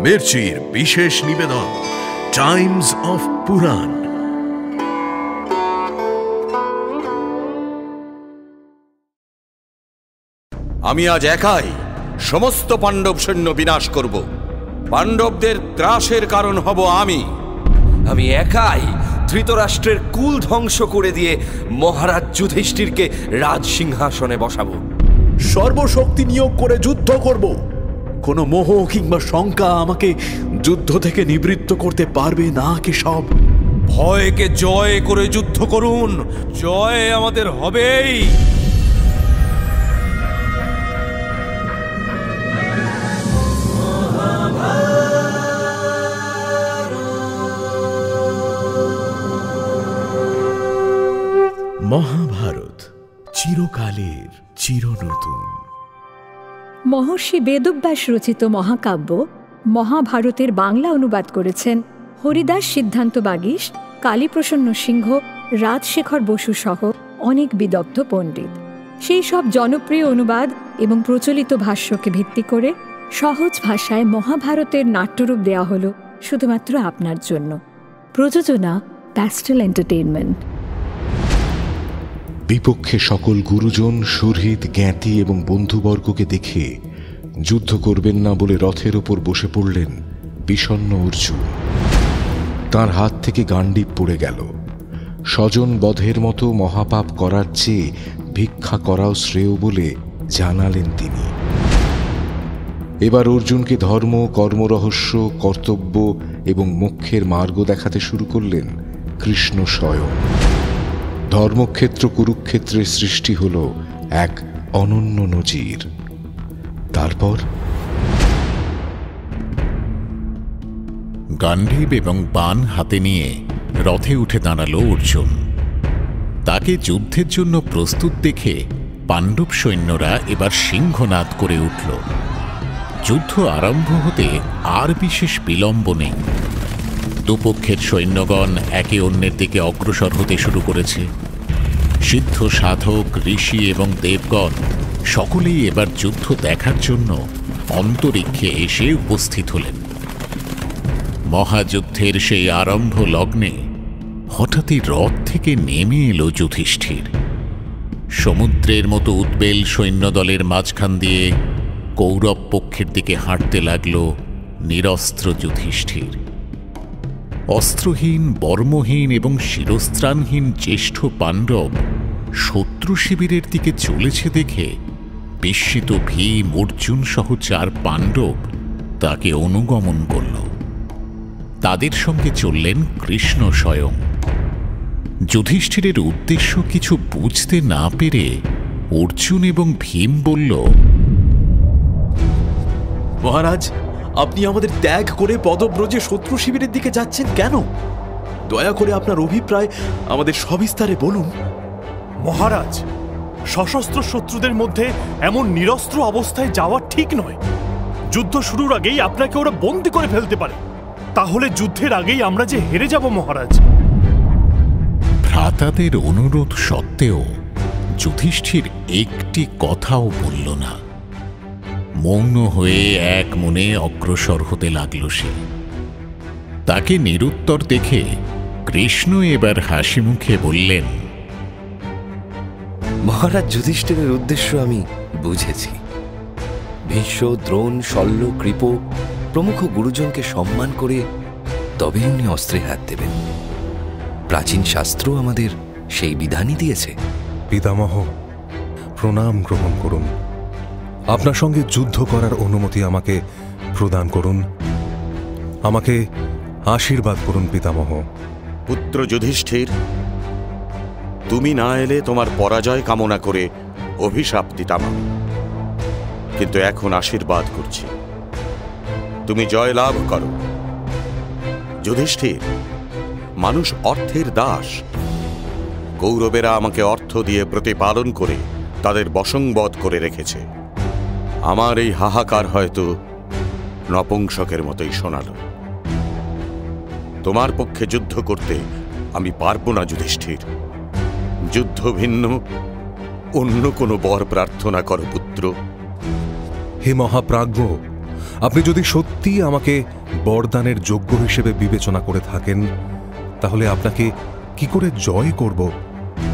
মির্চির বিশেষ নিবেদন Times of পুরাণ। আমি আজ একাই সমস্ত পাণ্ডব সৈন্য বিনাশ করব। পাণ্ডবদের ত্রাসের কারণ হব আমি। আমি একাই ধৃতরাষ্ট্রের কুল ধ্বংস করে দিয়ে মহারাজ যুধিষ্ঠিরকে রাজসিংহাসনে বসাবো। সর্বশক্তি নিয়োগ করে যুদ্ধ করব। কোনো মোহ কিংবা শঙ্কা আমাকে যুদ্ধ থেকে নিবৃত্ত করতে পারবে না। কেশব, ভয়কে জয় করে যুদ্ধ করুন, জয় আমাদের হবেই। মহাভারত চিরকালের চিরনতুন। মহর্ষি বেদব্যাস রচিত মহাকাব্য মহাভারতের বাংলা অনুবাদ করেছেন হরিদাস সিদ্ধান্ত বাগীশ, কালীপ্রসন্ন সিংহ, রাজশেখর বসু সহ অনেক বিদগ্ধ পণ্ডিত। সেই সব জনপ্রিয় অনুবাদ এবং প্রচলিত ভাষ্যকে ভিত্তি করে সহজ ভাষায় মহাভারতের নাট্যরূপ দেওয়া হল শুধুমাত্র আপনার জন্য। প্রযোজনা প্যাস্টেল এন্টারটেইনমেন্ট। বিপক্ষে সকল গুরুজন, সুহৃদ, জ্ঞাতি এবং বন্ধুবর্গকে দেখে যুদ্ধ করবেন না বলে রথের ওপর বসে পড়লেন বিষণ্ণ অর্জুন। তাঁর হাত থেকে গাণ্ডীব পড়ে গেল। স্বজন বধের মতো মহাপাপ করার চেয়ে ভিক্ষা করাও শ্রেয় বলে জানালেন তিনি। এবার অর্জুনকে ধর্ম, কর্মরহস্য, কর্তব্য এবং মোক্ষের মার্গ দেখাতে শুরু করলেন কৃষ্ণ স্বয়ং। ধর্মক্ষেত্র কুরুক্ষেত্রের সৃষ্টি হল এক অনন্য নজির। তারপর গাণ্ডীব এবং বাণ হাতে নিয়ে রথে উঠে দাঁড়ালো অর্জুন। তাকে যুদ্ধের জন্য প্রস্তুত দেখে পাণ্ডব সৈন্যরা এবার সিংহনাদ করে উঠল। যুদ্ধ আরম্ভ হতে আর বিশেষ বিলম্ব নেই। দুপক্ষের সৈন্যগণ একে অন্যের দিকে অগ্রসর হতে শুরু করেছে। সিদ্ধ সাধক, ঋষি এবং দেবগণ সকলেই এবার যুদ্ধ দেখার জন্য অন্তরিক্ষে এসে উপস্থিত হলেন। মহাযুদ্ধের সেই আরম্ভ লগ্নে হঠাৎই রথ থেকে নেমে এলো যুধিষ্ঠির। সমুদ্রের মতো উদ্বেল সৈন্যদলের মাঝখান দিয়ে কৌরব পক্ষের দিকে হাঁটতে লাগল নিরস্ত্র যুধিষ্ঠির। অস্ত্রহীন, বর্মহীন এবং শিরস্ত্রাণহীন জ্যেষ্ঠ পাণ্ডব শত্রু শিবিরের দিকে চলেছে দেখে বিস্মিত ভীম, অর্জুন সহ 4 পাণ্ডব তাকে অনুগমন করল। তাদের সঙ্গে চললেন কৃষ্ণ স্বয়ং। যুধিষ্ঠিরের উদ্দেশ্য কিছু বুঝতে না পেরে অর্জুন এবং ভীম বলল, মহারাজ, আপনি আমাদের ত্যাগ করে পদব্রজে শত্রু শিবিরের দিকে যাচ্ছেন কেন? দয়া করে আপনার অভিপ্রায় আমাদের সবিস্তারে বলুন। মহারাজ, সশস্ত্র শত্রুদের মধ্যে এমন নিরস্ত্র অবস্থায় যাওয়া ঠিক নয়। যুদ্ধ শুরুর আগেই আপনাকে ওরা বন্দী করে ফেলতে পারে। তাহলে যুদ্ধের আগেই আমরা যে হেরে যাব মহারাজ। ভ্রাতাদের অনুরোধ সত্ত্বেও যুধিষ্ঠির একটি কথাও বলল না। মৌন হয়ে এক মনে অগ্রসর হতে লাগল সে। তাকে নিরুত্তর দেখে কৃষ্ণ এবার হাসি মুখে বললেন, মহারাজ যুধিষ্ঠিরের উদ্দেশ্য আমি বুঝেছি। ভীষ্ম, দ্রোণ, শল্য, কৃপ প্রমুখ গুরুজনকে সম্মান করে তবেই উনি অস্ত্রে হাত দেবেন। প্রাচীন শাস্ত্র আমাদের সেই বিধানই দিয়েছে। পিতামহ, প্রণাম গ্রহণ করুন। আপনার সঙ্গে যুদ্ধ করার অনুমতি আমাকে প্রদান করুন। আমাকে আশীর্বাদ করুন পিতামহ। পুত্র যুধিষ্ঠির, তুমি না এলে তোমার পরাজয় কামনা করে অভিশাপ দিতাম আমি, কিন্তু এখন আশীর্বাদ করছি, তুমি জয় লাভ করো। যুধিষ্ঠির, মানুষ অর্থের দাস। কৌরবেরা আমাকে অর্থ দিয়ে প্রতিপালন করে তাদের বশংবদ করে রেখেছে। আমার এই হাহাকার হয়তো নপুংসকের মতোই শোনাল। তোমার পক্ষে যুদ্ধ করতে আমি পারব না যুধিষ্ঠির। যুদ্ধ ভিন্ন অন্য কোনো বর প্রার্থনা করো পুত্র। হে মহাপ্রাজ্ঞ, আপনি যদি সত্যি আমাকে বরদানের যোগ্য হিসেবে বিবেচনা করে থাকেন, তাহলে আপনাকে কি করে জয় করব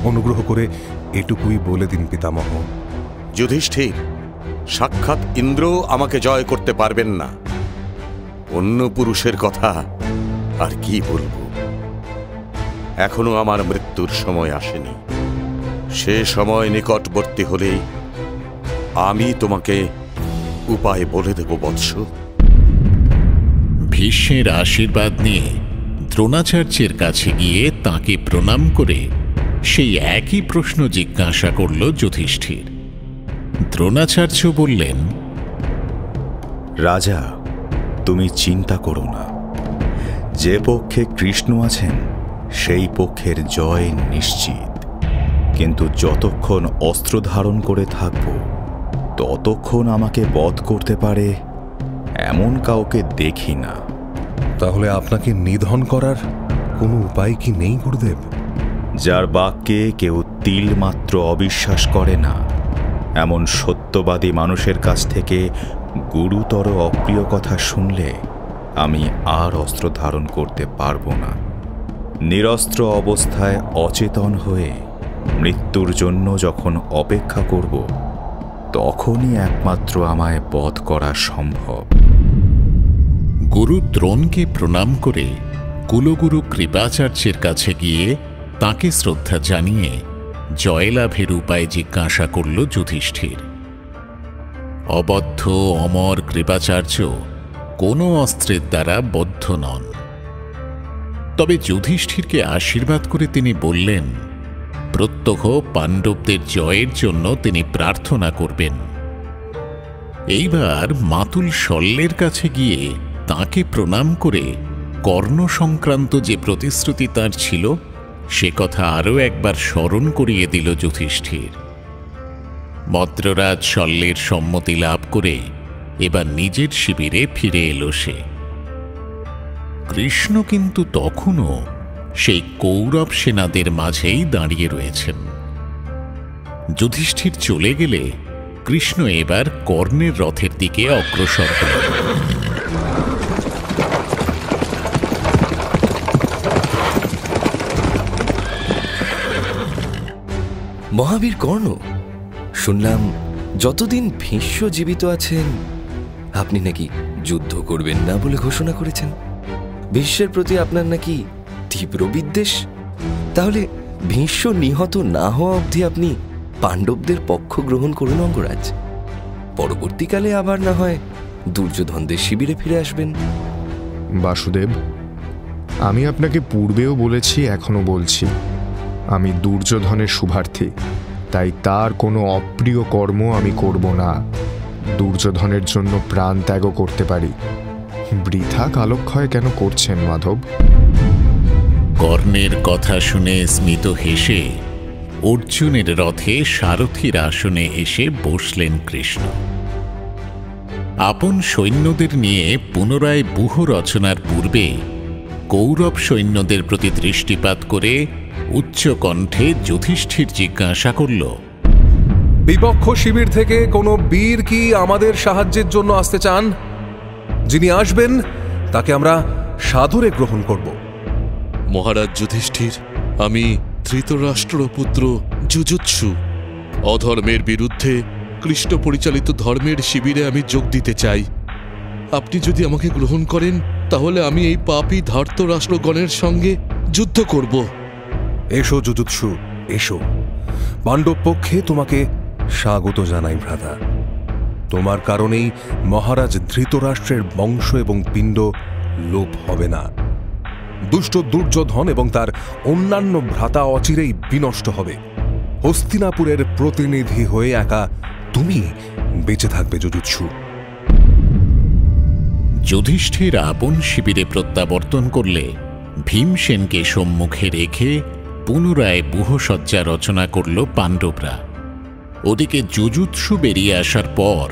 অনুগ্রহ করে এটুকুই বলে দিন পিতামহ। যুধিষ্ঠির, সাক্ষাৎ ইন্দ্র আমাকে জয় করতে পারবেন না। অন্য পুরুষের কথা আর কি বলবো। এখনো আমার মৃত্যুর সময় আসেনি। সে সময় নিকটবর্তী হলেই আমি তোমাকে উপায় বলে দেব বৎস। ভীষ্মের আশীর্বাদ নিয়ে দ্রোণাচার্যের কাছে গিয়ে তাকে প্রণাম করে সেই একই প্রশ্ন জিজ্ঞাসা করল যুধিষ্ঠির। দ্রোণাচার্য বললেন, রাজা, তুমি চিন্তা করো না। যে পক্ষে কৃষ্ণ আছেন সেই পক্ষের জয় নিশ্চিত। কিন্তু যতক্ষণ অস্ত্র ধারণ করে থাকব ততক্ষণ আমাকে বধ করতে পারে এমন কাউকে দেখি না। তাহলে আপনাকে নিধন করার কোনো উপায় কি নেই গুরুদেব? যার বাক্যে কেউ তিল মাত্র অবিশ্বাস করে না, এমন সত্যবাদী মানুষের কাছ থেকে গুরুতর অপ্রিয় কথা শুনলে আমি আর অস্ত্র ধারণ করতে পারবো না। নিরস্ত্র অবস্থায় অচেতন হয়ে মৃত্যুর জন্য যখন অপেক্ষা করব, তখনই একমাত্র আমায় বধ করা সম্ভব। গুরু দ্রোণকে প্রণাম করে কুলগুরু কৃপাচার্যের কাছে গিয়ে তাকে শ্রদ্ধা জানিয়ে জয়লাভের উপায় জিজ্ঞাসা করল যুধিষ্ঠির। অবদ্ধ অমর কৃপাচার্য কোনো অস্ত্রের দ্বারা বদ্ধ নন। তবে যুধিষ্ঠিরকে আশীর্বাদ করে তিনি বললেন, প্রত্যহ পাণ্ডবদের জয়ের জন্য তিনি প্রার্থনা করবেন। এইবার মাতুল শল্যের কাছে গিয়ে তাকে প্রণাম করে কর্ণ সংক্রান্ত যে প্রতিশ্রুতি তার ছিল সে কথা আরও একবার স্মরণ করিয়ে দিল যুধিষ্ঠির। মদ্ররাজ শল্যের সম্মতি লাভ করে এবার নিজের শিবিরে ফিরে এলো সে। কৃষ্ণ কিন্তু তখনও সেই কৌরব সেনাদের মাঝেই দাঁড়িয়ে রয়েছেন। যুধিষ্ঠির চলে গেলে কৃষ্ণ এবার কর্ণের রথের দিকে অগ্রসর হল। মহাবীর কর্ণ, শুনলাম যতদিন ভীষ্ম জীবিত আছেন আপনি নাকি যুদ্ধ করবেন না বলে ঘোষণা করেছেন। ভীষ্মের প্রতি আপনার নাকি তীব্র বিদ্বেষ। তাহলে ভীষ্ম নিহত না হওয়া অবধি আপনি পাণ্ডবদের পক্ষ গ্রহণ করুন অঙ্গরাজ। পরবর্তীকালে আবার না হয় দুর্যোধনদের শিবিরে ফিরে আসবেন। বাসুদেব, আমি আপনাকে পূর্বেও বলেছি, এখনো বলছি, আমি দুর্যোধনের শুভার্থী। তাই তার কোনো অপ্রিয় কর্ম আমি করব না। দুর্যোধনের জন্য প্রাণ ত্যাগও করতে পারি। বৃথা কালক্ষয় কেন করছেন মাধব? কর্ণের কথা শুনে স্মিত হেসে অর্জুনের রথে সারথীর আসনে এসে বসলেন কৃষ্ণ। আপন সৈন্যদের নিয়ে পুনরায় ব্যূহ রচনার পূর্বে কৌরব সৈন্যদের প্রতি দৃষ্টিপাত করে উচ্চ কণ্ঠে যুধিষ্ঠির জিজ্ঞাসা করল, বিপক্ষ শিবির থেকে কোনো বীর কি আমাদের সাহায্যের জন্য আসতে চান? যিনি আসবেন তাকে আমরা সাদরে গ্রহণ করব। মহারাজ যুধিষ্ঠির, আমি ধৃতরাষ্ট্রপুত্র যুযুৎসু। অধর্মের বিরুদ্ধে কৃষ্ণ পরিচালিত ধর্মের শিবিরে আমি যোগ দিতে চাই। আপনি যদি আমাকে গ্রহণ করেন তাহলে আমি এই পাপী ধৃতরাষ্ট্রগণের সঙ্গে যুদ্ধ করব। এসো যুযুৎসু, এসো। পাণ্ডব পক্ষে তোমাকে স্বাগত জানাই ভ্রাতা। তোমার কারণেই মহারাজ ধৃতরাষ্ট্রের বংশ এবং পিণ্ড লোপ হবে না। দুষ্ট দুর্যোধন এবং তার অন্যান্য ভ্রাতা অচিরেই বিনষ্ট হবে। হস্তিনাপুরের প্রতিনিধি হয়ে একা তুমি বেঁচে থাকবে যুযুৎসু। যুধিষ্ঠির আপন শিবিরে প্রত্যাবর্তন করলে ভীমসেনকে সম্মুখে রেখে পুনরায় ব্যূহসজ্জা রচনা করল পাণ্ডবরা। ওদিকে যুযুৎসু বেরিয়ে আসার পর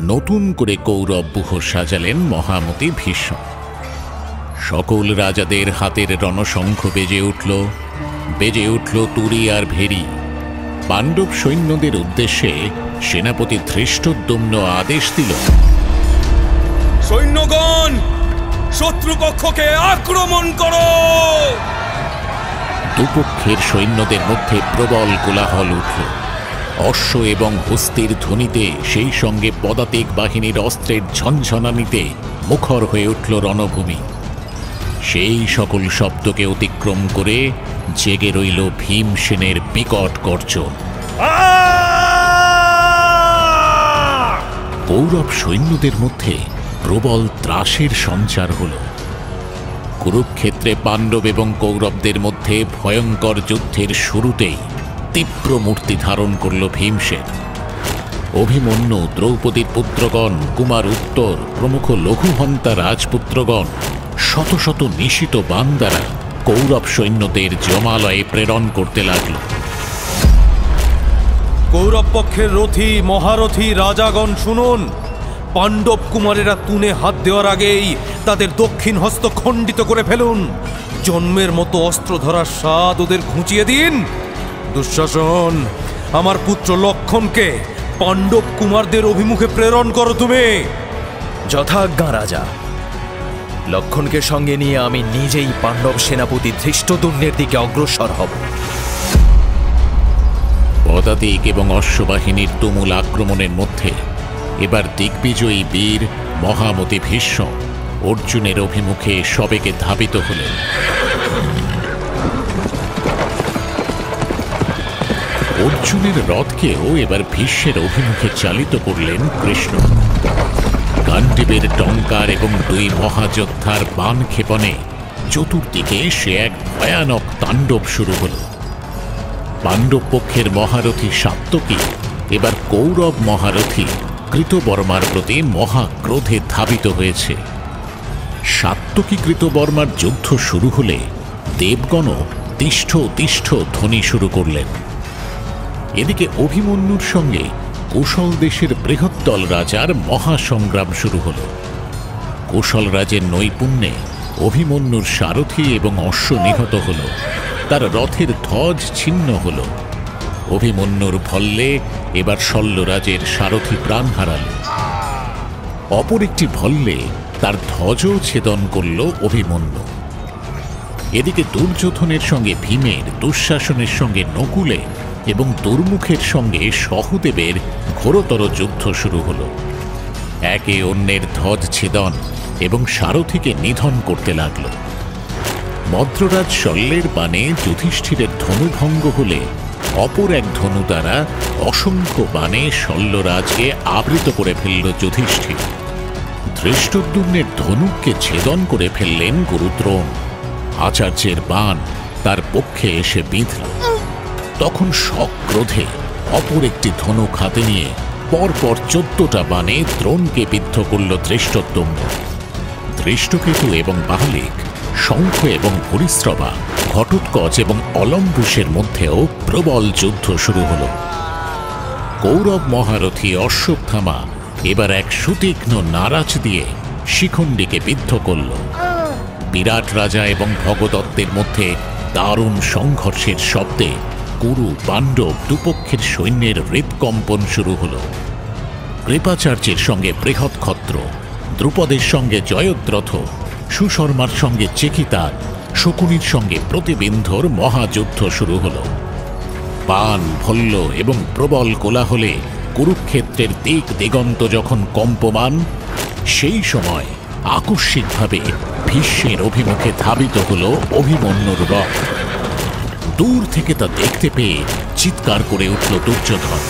নতুন করে কৌরব ব্যূহ সাজালেন মহামতি ভীষ্ম। সকল রাজাদের হাতের রণশঙ্খ বেজে উঠল তুরি আর ভেরি। পাণ্ডব সৈন্যদের উদ্দেশ্যে সেনাপতি ধৃষ্টদ্যুম্ন আদেশ দিল, শত্রুপক্ষকে আক্রমণ করো। দুপক্ষের সৈন্যদের মধ্যে প্রবল কোলাহল উঠল। অশ্ব এবং হস্তির ধ্বনিতে, সেই সঙ্গে পদাতিক বাহিনীর অস্ত্রের ঝনঝনানিতে মুখর হয়ে উঠল রণভূমি। সেই সকল শব্দকে অতিক্রম করে জেগে রইল ভীমসেনের বিকট গর্জন। কৌরব সৈন্যদের মধ্যে প্রবল ত্রাসের সঞ্চার হল। কুরুক্ষেত্রে পাণ্ডব এবং কৌরবদের মধ্যে ভয়ঙ্কর যুদ্ধের শুরুতেই তীব্র মূর্তি ধারণ করল ভীমসেন। অভিমন্যু, দ্রৌপদীর পুত্রগণ, কুমার উত্তর প্রমুখ লঘুহন্তা রাজপুত্রগণ শত শত নিশিত বাণ দ্বারা কৌরব সৈন্যদের জমালয়ে প্রেরণ করতে লাগল। কৌরব পক্ষের রথী মহারথী রাজাগণ শুনুন, পাণ্ডব কুমারেরা তুনে হাত দেওয়ার আগেই তাদের দক্ষিণ হস্ত খণ্ডিত করে ফেলুন। জন্মের মতো অস্ত্র ধরার স্বাদ ওদের ঘুঁচিয়ে দিন। দুঃশাসন, আমার পুত্র লক্ষণকে পাণ্ডব কুমারদের অভিমুখে প্রেরণ করো তুমি। যথাজ্ঞা রাজা। লক্ষণকে সঙ্গে নিয়ে আমি নিজেই পাণ্ডব সেনাপতি ধৃষ্টদ্যুম্নের দিকে অগ্রসর হব। পদাতিক এবং অশ্ববাহিনীর তুমুল আক্রমণের মধ্যে এবার দিগ্বিজয়ী বীর মহামতি ভীষ্ম অর্জুনের অভিমুখে সবেগে ধাবিত হলেন। অর্জুনের রথকেও এবার ভীষ্মের অভিমুখে চালিত করলেন কৃষ্ণ। গান্ডীবের টঙ্কার এবং দুই মহাযোদ্ধার বাণ ক্ষেপণে চতুর্দিকে সে এক ভয়ানক তাণ্ডব শুরু হল। পাণ্ডব পক্ষের মহারথী সাত্যকী এবার কৌরব মহারথী কৃতবর্মার প্রতি মহাক্রোধে ধাবিত হয়েছে। সাত্যকী কৃতবর্মার যুদ্ধ শুরু হলে দেবগণও তিষ্ঠ তিষ্ঠ ধ্বনি শুরু করলেন। এদিকে অভিমন্যুর সঙ্গে কৌশল দেশের বৃহত্তল রাজার মহাসংগ্রাম শুরু হল। কৌশল রাজের নৈপুণ্যে অভিমন্যুর সারথী এবং অশ্ব নিহত হল, তার রথের ধ্বজ ছিন্ন হল। অভিমন্যুর ভল্লে এবার শল্যরাজের সারথী প্রাণ হারাল। অপর একটি ভল্লে তার ধ্বজও ছেদন করল অভিমন্যু। এদিকে দুর্যোধনের সঙ্গে ভীমের, দুঃশাসনের সঙ্গে নকুলে এবং দুর্মুখের সঙ্গে সহদেবের ঘোরতর যুদ্ধ শুরু হল। একে অন্যের ধ্বজ ছেদন এবং সারথীকে নিধন করতে লাগল। মদ্ররাজ শল্যের বাণে যুধিষ্ঠিরের ধনুভঙ্গ হলে অপর এক ধনু দ্বারা অসংখ্য বাণে শল্যরাজকে আবৃত করে ফেলল যুধিষ্ঠির। ধৃষ্টদ্যুম্নের ধনুককে ছেদন করে ফেললেন গুরুদ্রোণ। আচার্যের বাণ তার পক্ষে এসে বিঁধল। তখন সক্রোধে অপর একটি ধনুক হাতে নিয়ে পরপর 14টা বাণে দ্রোণকে বিদ্ধ করল ধৃষ্টদ্যুম্ন। ধৃষ্টকেতু এবং বাহলিক, শঙ্খ এবং ভূরিশ্রবা, ঘটোৎকচ এবং অলম্বুসের মধ্যেও প্রবল যুদ্ধ শুরু হল। কৌরব মহারথী অশ্বত্থামা এবার এক সুতীক্ষ্ণ নারাজ দিয়ে শিখণ্ডীকে বিদ্ধ করল। বিরাট রাজা এবং ভগদত্তের মধ্যে দারুণ সংঘর্ষের শব্দে কুরু, পাণ্ডব দুপক্ষের সৈন্যের হৃৎকম্পন শুরু হল। কৃপাচার্যের সঙ্গে বৃহৎক্ষত্র, দ্রুপদের সঙ্গে জয়দ্রথ, সুশর্মার সঙ্গে চেকিতান, শকুনির সঙ্গে প্রতিবিন্ধর মহাযুদ্ধ শুরু হল। বাণ, ভল্ল এবং প্রবল কোলাহলে কুরুক্ষেত্রের দিক দিগন্ত যখন কম্পমান, সেই সময় আকস্মিকভাবে ভীষ্মের অভিমুখে ধাবিত হল অভিমন্যুর রথ। দূর থেকে তা দেখতে পেয়ে চিৎকার করে উঠল দুর্যোধন।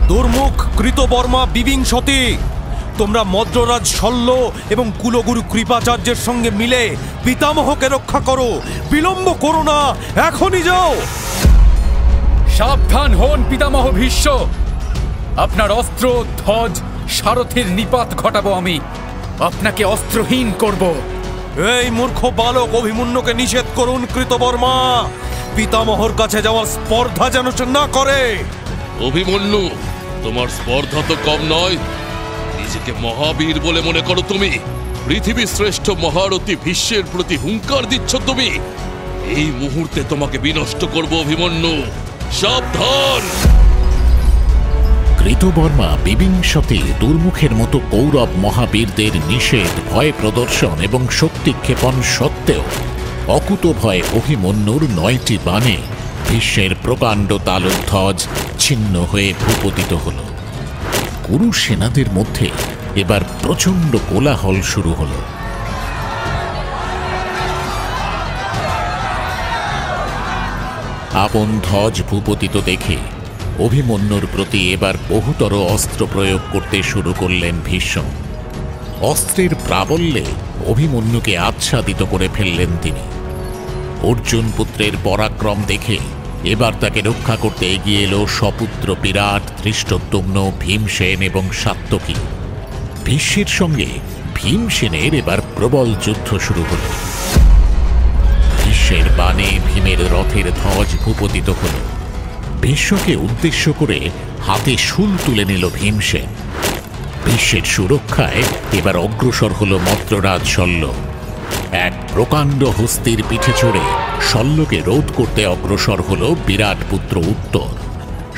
দুর্মুখ কৃতবর্মা বিবিংশতি, তোমরা মদ্ররাজ শল্য এবং কুলগুরু কৃপাচার্যের সঙ্গে মিলে পিতামহকে রক্ষা করো, বিলম্ব করো না, এখনই যাও। সাবধান হন পিতামহ ভীষ্ম, আপনার অস্ত্র, ধ্বজ, সারথীর নিপাত ঘটাবো আমি, আপনাকে অস্ত্রহীন করব। এই মূর্খ বালক অভিমন্যুকে নিষেধ করুন কৃতবর্মা, পিতামহর কাছে যাওয়ার স্পর্ধা যেন সে না করে। অভিমন্যু, তোমার স্পর্ধা তো কম নয়। নিজেকে মহাবীর বলে মনে করো তুমি? পৃথিবীর শ্রেষ্ঠ মহারথী ভীষ্মের প্রতি হুঙ্কার দিচ্ছ তুমি? এই মুহূর্তে তোমাকে বিনষ্ট করব অভিমন্যু, সাবধান। কৃতবর্মা বিবিংশতি দুর্মুখের মতো কৌরব মহাবীরদের নিষেধ, ভয় প্রদর্শন এবং শক্তিক্ষেপণ সত্ত্বেও অকুতভয় অভিমন্যুর 9টি বাণে ভীষ্মের প্রকাণ্ড তালধ্বজ ছিন্ন হয়ে ভূপতিত হল। কুরু সেনাদের মধ্যে এবার প্রচণ্ড কোলাহল শুরু হল। আপন ধ্বজ ভূপতিত দেখে অভিমন্যুর প্রতি এবার বহুতর অস্ত্র প্রয়োগ করতে শুরু করলেন ভীষ্ম। অস্ত্রের প্রাবল্যে অভিমন্যুকে আচ্ছাদিত করে ফেললেন তিনি। অর্জুন পুত্রের পরাক্রম দেখে এবার তাকে রক্ষা করতে এগিয়ে এলো সপুত্র বিরাট, ধৃষ্টদ্যুম্ন, ভীমসেন এবং সাত্যকী। ভীষ্মের সঙ্গে ভীমসেনের এবার প্রবল যুদ্ধ শুরু হল। ভীষ্মের বাণে ভীমের রথের ধ্বজ ভূপতিত হল। ভীষ্মকে উদ্দেশ্য করে হাতে শূল তুলে নিল ভীমসেন। ভীষ্মের সুরক্ষায় এবার অগ্রসর হল মদ্ররাজ শল্য। এক প্রকাণ্ড হস্তির পিঠে চড়ে শল্যকে রোধ করতে অগ্রসর হল বিরাট পুত্র উত্তর।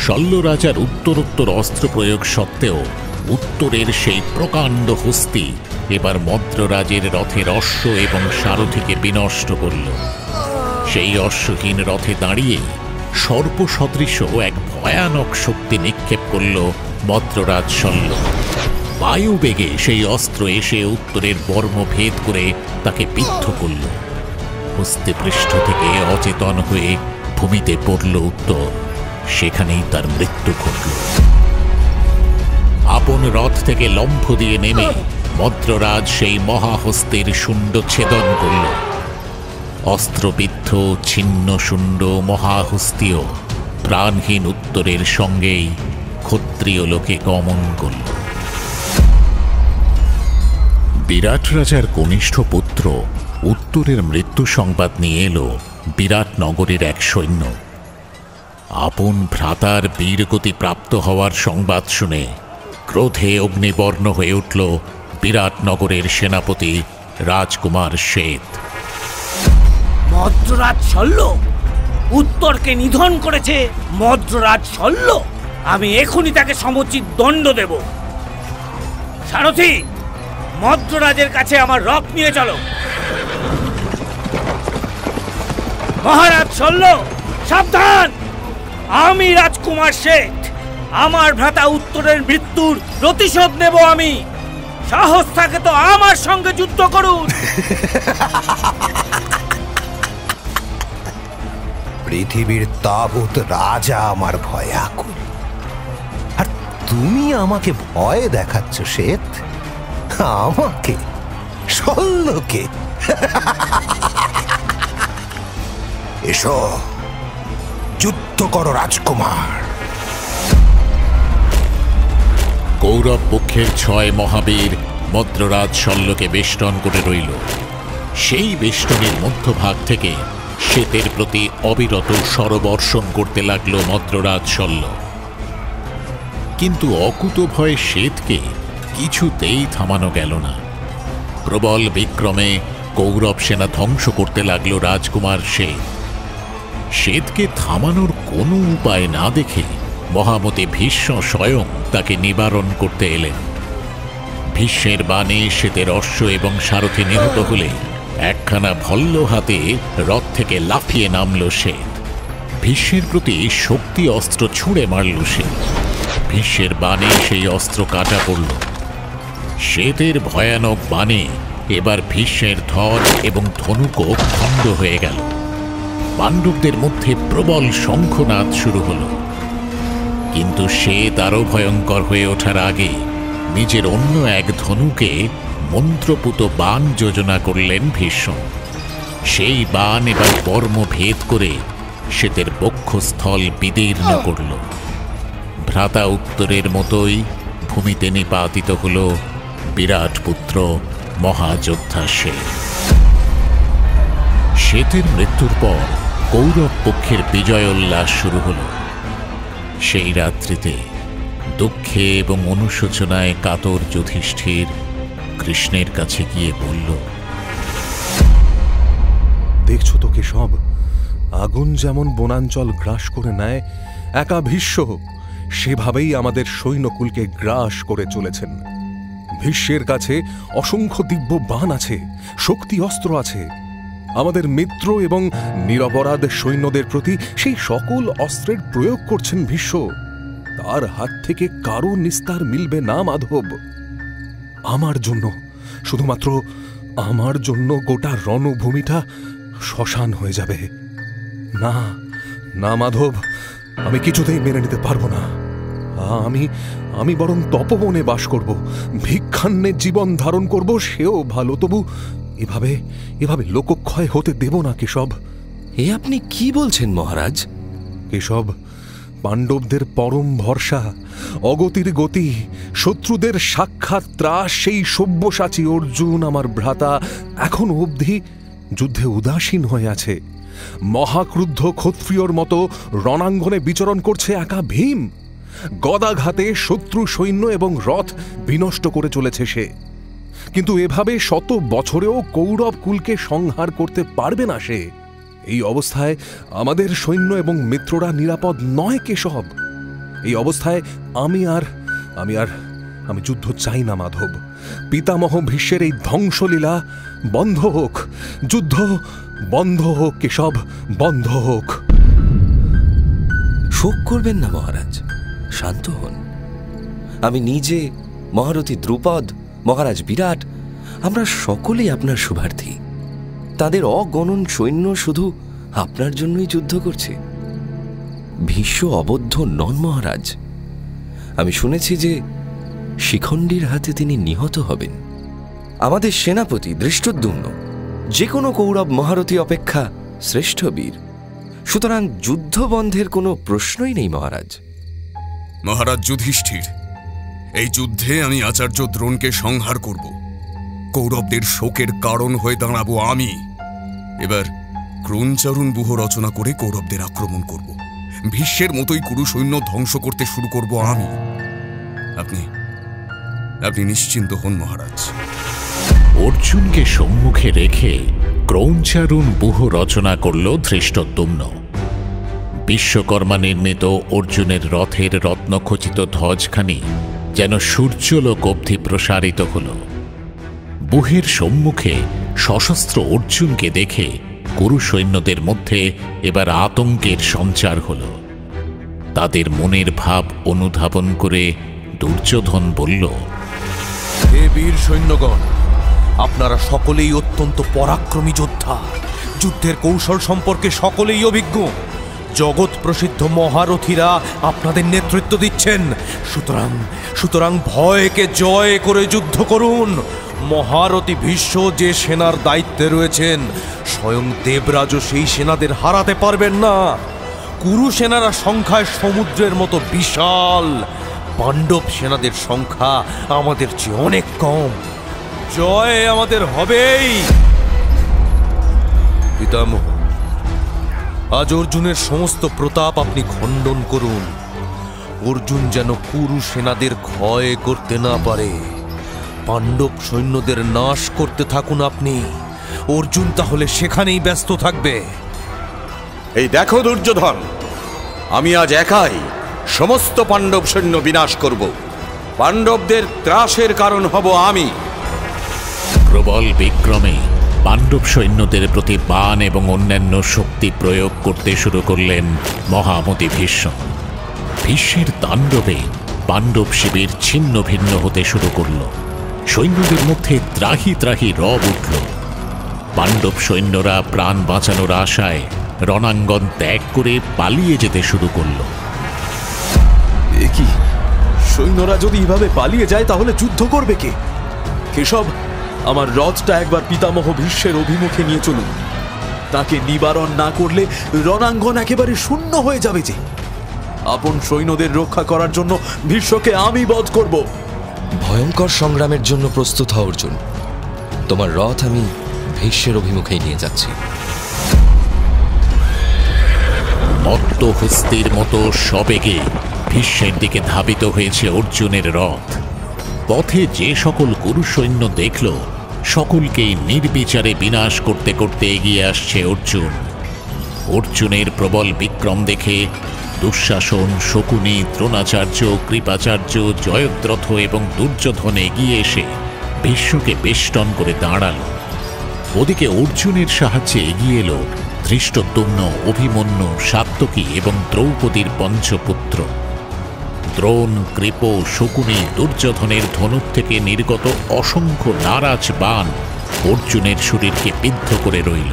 শল্য রাজার উত্তরোত্তর অস্ত্র প্রয়োগ সত্ত্বেও উত্তরের সেই প্রকাণ্ড হস্তি এবার মদ্ররাজের রথের অশ্ব এবং সারথিকে বিনষ্ট করল। সেই অশ্বহীন রথে দাঁড়িয়ে সর্প সদৃশ এক ভয়ানক শক্তি নিক্ষেপ করল মদ্ররাজ শল্য। বায়ুবেগে সেই অস্ত্র এসে উত্তরের বর্ম ভেদ করে তাকে বিদ্ধ করল। হস্তিপৃষ্ঠ থেকে অচেতন হয়ে ভূমিতে পড়ল উত্তর। সেখানেই তার মৃত্যু ঘটল। আপন রথ থেকে লম্ফ দিয়ে নেমে মদ্ররাজ সেই মহাহস্তের শুণ্ড ছেদন করল। অস্ত্রবিদ্ধ ছিন্ন শুণ্ড মহাহস্তীয় প্রাণহীন উত্তরের সঙ্গেই ক্ষত্রিয় লোকে গমন করল। বিরাট রাজার কনিষ্ঠ পুত্র উত্তরের মৃত্যু সংবাদ নিয়ে এলো বিরাট নগরের এক সৈন্য। আপন ভ্রাতার বীরগতি প্রাপ্ত হওয়ার সংবাদ শুনে ক্রোধে অগ্নিবর্ণ হয়ে উঠল বিরাট নগরের সেনাপতি রাজকুমার শ্বেত। মদ্ররাজ শল্য উত্তরকে নিধন করেছে। মদ্ররাজ শল্য, আমি এখনই তাকে সমুচিত দণ্ড দেব। সারথি, মদ্ররাজের কাছে আমার রথ নিয়ে চলো। মহারাজ শল্য, সাবধান! আমি রাজকুমার শ্বেত, আমার ভ্রাতা উত্তরের মৃত্যুর প্রতিশোধ নেব আমি। সাহস থাকে তো আমার সঙ্গে যুদ্ধ করুন। পৃথিবীর তাবৎ রাজা আমার ভয়াকুল, আর তুমি আমাকে ভয় দেখাচ্ছ শ্বেত? আমাকে, শল্যকে? এসো, যুদ্ধ করো রাজকুমার। কৌরব পক্ষের 6 মহাবীর মদ্ররাজ শল্যকে বেষ্টন করে রইল। সেই বেষ্টনের মধ্যভাগ থেকে শ্বেতের প্রতি অবিরত স্বরবর্ষণ করতে লাগলো মদ্ররাজ শল্য। কিন্তু অকুতভয় শ্বেতকে কিছুতেই থামানো গেল না। প্রবল বিক্রমে কৌরব সেনা ধ্বংস করতে লাগলো রাজকুমার শ্বেত। শ্বেতকে থামানোর কোনো উপায় না দেখে মহামতি ভীষ্ম স্বয়ং তাকে নিবারণ করতে এলেন। ভীষ্মের বাণে শ্বেতের অশ্ব এবং সারথি নিহত হলে একখানা ভল্ল হাতে রথ থেকে লাফিয়ে নামল শ্বেত। ভীষ্মের প্রতি শক্তি অস্ত্র ছুঁড়ে মারল সে। ভীষ্মের বাণে সেই অস্ত্র কাটা পড়ল। শ্বেতের ভয়ানক বাণে এবার ভীষ্মের ধ্বজ এবং ধনুকও খণ্ড হয়ে গেল। পাণ্ডবদের মধ্যে প্রবল শঙ্খনাদ শুরু হল। কিন্তু শ্বেত আরো ভয়ঙ্কর হয়ে ওঠার আগে নিজের অন্য এক ধনুকে মন্ত্রপুত বাণ যোজনা করলেন ভীষ্ম। সেই বাণ এবার বর্ম ভেদ করে শ্বেতের বক্ষস্থল বিদীর্ণ করল। ভ্রাতা উত্তরের মতোই ভূমিতে নিপাতিত হল বিরাট পুত্র মহাযোদ্ধা শ্বেত। শ্বেতের মৃত্যুর পর কৌরব পক্ষের বিজয় উল্লাস শুরু হল। সেই রাত্রিতে দুঃখে এবং অনুশোচনায় কাতর যুধিষ্ঠির কৃষ্ণের কাছে গিয়ে বলল, দেখছো তো কেশব, আগুন যেমন বনাঞ্চল গ্রাস করে নেয়, একা ভীষ্ম সেভাবেই আমাদের সৈন্যকুলকে গ্রাস করে চলেছেন। ভীষ্মের কাছে অসংখ্য দিব্য বাণ আছে, শক্তি অস্ত্র আছে। আমাদের মিত্র এবং নিরপরাধ সৈন্যদের প্রতি সেই সকল অস্ত্রের প্রয়োগ করছেন ভীষ্ম। তার হাত থেকে কারো নিস্তার মিলবে না মাধব। আমার জন্য, শুধুমাত্র আমার জন্য গোটা রণভূমিটা শ্মশান হয়ে যাবে। না না মাধব, আমি কিছুতেই মেনে নিতে পারবো না। আমি বরং তপবনে বাস করব, ভিক্ষান্নে জীবন ধারণ করব, সেও ভালো। তবু এভাবে লোকক্ষয় হতে দেব না কেশব। এ আপনি কি বলছেন মহারাজ? কেশব, পাণ্ডবদের পরম ভরসা, অগতির গতি, শত্রুদের সাক্ষাৎ ত্রাস সেই সব্যসাচী অর্জুন আমার ভ্রাতা এখনো অবধি যুদ্ধে উদাসীন হয়ে আছে। মহাক্রুদ্ধ ক্ষত্রিয়র মতো রণাঙ্গনে বিচরণ করছে একা ভীম। গদাঘাতে শত্রু সৈন্য এবং রথ বিনষ্ট করে চলেছে সে। কিন্তু এভাবে শত বছরেও কৌরব কুলকে সংহার করতে পারবে না সে। এই অবস্থায় আমাদের সৈন্য এবং মিত্ররা নিরাপদ নয় কেশব। এই অবস্থায় আমি যুদ্ধ চাই না মাধব। পিতামহ ভীষ্মের এই ধ্বংসলীলা বন্ধ হোক, যুদ্ধ বন্ধ হোক কেশব, বন্ধ হোক। শোক করবেন না মহারাজ, শান্ত হন। আমি নিজে, মহারথী দ্রুপদ, মহারাজ বিরাট, আমরা সকলেই আপনার শুভার্থী। তাদের অগণন সৈন্য শুধু আপনার জন্যই যুদ্ধ করছে। ভীষ্ম অবদ্ধ নন মহারাজ। আমি শুনেছি যে শিখণ্ডীর হাতে তিনি নিহত হবেন। আমাদের সেনাপতি ধৃষ্টদ্যুম্ন যে কোনো কৌরব মহারথী অপেক্ষা শ্রেষ্ঠ বীর। সুতরাং যুদ্ধ বন্ধের কোনো প্রশ্নই নেই মহারাজ। মহারাজ যুধিষ্ঠির, এই যুদ্ধে আমি আচার্য দ্রোণকে সংহার করব। কৌরবদের শোকের কারণ হয়ে দাঁড়াবো আমি। এবার ক্রোঞ্চারণ ব্যূহ রচনা করে কৌরবদের আক্রমণ করব। ভীষ্মের মতোই কুরু সৈন্য ধ্বংস করতে শুরু করব আমি। আপনি নিশ্চিন্ত হন মহারাজ। অর্জুনকে সম্মুখে রেখে ক্রৌঞ্চারণ ব্যূহ রচনা করল ধৃষ্টদ্যুম্ন। বিশ্বকর্মা নির্মিত অর্জুনের রথের রত্নখচিত ধ্বজখানি যেন সূর্যলোক অবধি প্রসারিত হল। ব্যূহের সম্মুখে সশস্ত্র অর্জুনকে দেখে কুরু সৈন্যদের মধ্যে এবার আতঙ্কের সঞ্চার হল। তাদের মনের ভাব অনুধাবন করে দুর্যোধন বলল, হে বীর সৈন্যগণ, আপনারা সকলেই অত্যন্ত পরাক্রমী যোদ্ধা। যুদ্ধের কৌশল সম্পর্কে সকলেই অভিজ্ঞ। জগৎ প্রসিদ্ধ মহারথীরা আপনাদের নেতৃত্ব দিচ্ছেন। সুতরাং ভয়কে জয় করে যুদ্ধ করুন। মহারথী ভীষ্ম যে সেনার দায়িত্বে রয়েছেন, স্বয়ং দেবরাজও সেই সেনাদের হারাতে পারবেন না। কুরু সেনারা সংখ্যায় সমুদ্রের মতো বিশাল, পাণ্ডব সেনাদের সংখ্যা আমাদের চেয়ে অনেক কম। জয় আমাদের হবেই। পিতামহ, আজ অর্জুনের সমস্ত প্রতাপ আপনি খণ্ডন করুন। অর্জুন যেন কুরু সেনাদের ক্ষয় করতে না পারে। পাণ্ডব সৈন্যদের নাশ করতে থাকুন আপনি। অর্জুন তাহলে সেখানেই ব্যস্ত থাকবে। এই দেখো দুর্যোধন, আমি আজ একাই সমস্ত পাণ্ডব সৈন্য বিনাশ করব। পাণ্ডবদের ত্রাসের কারণ হব আমি। প্রবল বিক্রমে পাণ্ডব সৈন্যদের প্রতি বাণ এবং অন্যান্য শক্তি প্রয়োগ করতে শুরু করলেন মহামতি ভীষ্ম। ভীষ্মের তাণ্ডবে পাণ্ডব শিবির ছিন্ন ভিন্ন হতে শুরু করল। সৈন্যদের মধ্যে ত্রাহি ত্রাহি রব উঠল। পাণ্ডব সৈন্যরা প্রাণ বাঁচানোর আশায় রণাঙ্গন ত্যাগ করে পালিয়ে যেতে শুরু করল। কি সৈন্যরা যদি এভাবে পালিয়ে যায় তাহলে যুদ্ধ করবে কে? কেশব, আমার রথটা একবার পিতামহ ভীষ্মের অভিমুখে নিয়ে চলুন। তাকে নিবারণ না করলে রণাঙ্গন একেবারে শূন্য হয়ে যাবে। যে আপন সৈন্যদের রক্ষা করার জন্য ভীষ্মকে আমি বধ করব। ভয়ঙ্কর সংগ্রামের জন্য প্রস্তুত হও অর্জুন। তোমার রথ আমি ভীষ্মের অভিমুখেই নিয়ে যাচ্ছি। মত্তহস্তির মতো সবেগে ভীষ্মের দিকে ধাবিত হয়েছে অর্জুনের রথ। পথে যে সকল কুরু সৈন্য দেখল, সকলকেই নির্বিচারে বিনাশ করতে করতে এগিয়ে আসছে অর্জুন। অর্জুনের প্রবল বিক্রম দেখে দুঃশাসন, শকুনি, দ্রোণাচার্য, কৃপাচার্য, জয়দ্রথ এবং দুর্যোধন এগিয়ে এসে ভীষ্মকে বেষ্টন করে দাঁড়াল। ওদিকে অর্জুনের সাহায্যে এগিয়ে এলো ধৃষ্টদ্যুম্ন, অভিমন্যু, সাত্যকী এবং দ্রৌপদীর পঞ্চপুত্র। দ্রোণ, কৃপ, শকুনি, দুর্যোধনের ধনুক থেকে নির্গত অসংখ্য নারাজ বাণ অর্জুনের শরীরকে বিদ্ধ করে রইল,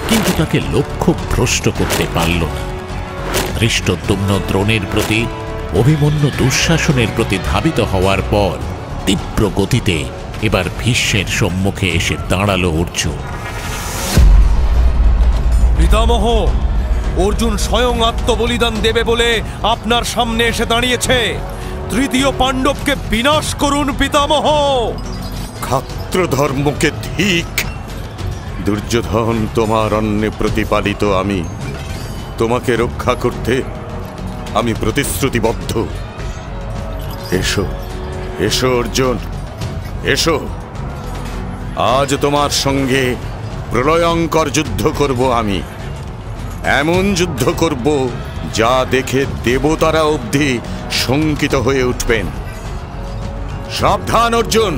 কিন্তু তাকে লক্ষ্য ভ্রষ্ট করতে পারল না। ধৃষ্টদ্যুম্ন দ্রোণের প্রতি, অভিমন্যু দুঃশাসনের প্রতি ধাবিত হওয়ার পর তীব্র গতিতে এবার ভীষ্মের সম্মুখে এসে দাঁড়ালো অর্জুন। পিতামহ, অর্জুন স্বয়ং আত্মবলিদান দেবে বলে আপনার সামনে এসে দাঁড়িয়েছে। তৃতীয় পাণ্ডবকে বিনাশ করুন পিতামহ। ক্ষাত্রধর্মকে ধিক। দুর্যোধন, তোমার অন্নে প্রতিপালিত আমি, তোমাকে রক্ষা করতে আমি প্রতিশ্রুতিবদ্ধ। এসো, এসো অর্জুন, এসো। আজ তোমার সঙ্গে প্রলয়ঙ্কর যুদ্ধ করব আমি। এমন যুদ্ধ করব যা দেখে দেবতারা অবধি শঙ্কিত হয়ে উঠবেন। সাবধান অর্জুন,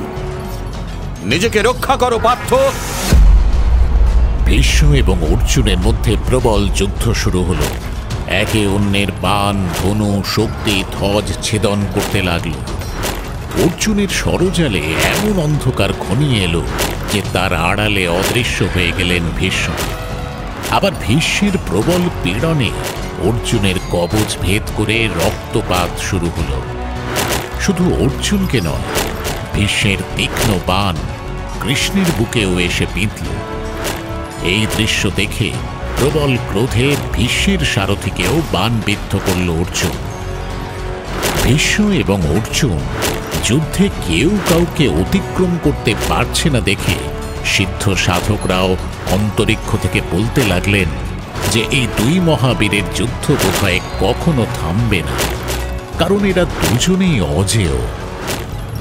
নিজেকে রক্ষা করো পার্থ। ভীষ্ম এবং অর্জুনের মধ্যে প্রবল যুদ্ধ শুরু হলো। একে অন্যের বাণ, ধনু, শক্তি, ধ্বজ ছেদন করতে লাগল। অর্জুনের সরজালে এমন অন্ধকার ঘনিয়ে এলো যে তার আড়ালে অদৃশ্য হয়ে গেলেন ভীষ্ম। আবার ভীষ্মের প্রবল পীড়নে অর্জুনের কবচ ভেদ করে রক্তপাত শুরু হলো। শুধু অর্জুনকে নয়, ভীষ্মের তীক্ষ্ণ বাণ কৃষ্ণের বুকেও এসে বিঁধল। এই দৃশ্য দেখে প্রবল ক্রোধে ভীষ্মের সারথিকেও বাণ বিদ্ধ করল অর্জুন। ভীষ্ম এবং অর্জুন যুদ্ধে কেউ কাউকে অতিক্রম করতে পারছে না দেখে সিদ্ধ সাধকরাও অন্তরিক্ষ থেকে বলতে লাগলেন যে এই দুই মহাবীরের যুদ্ধ বোধহয় কখনো থামবে না, কারণ এরা দুজনেই অজেয়।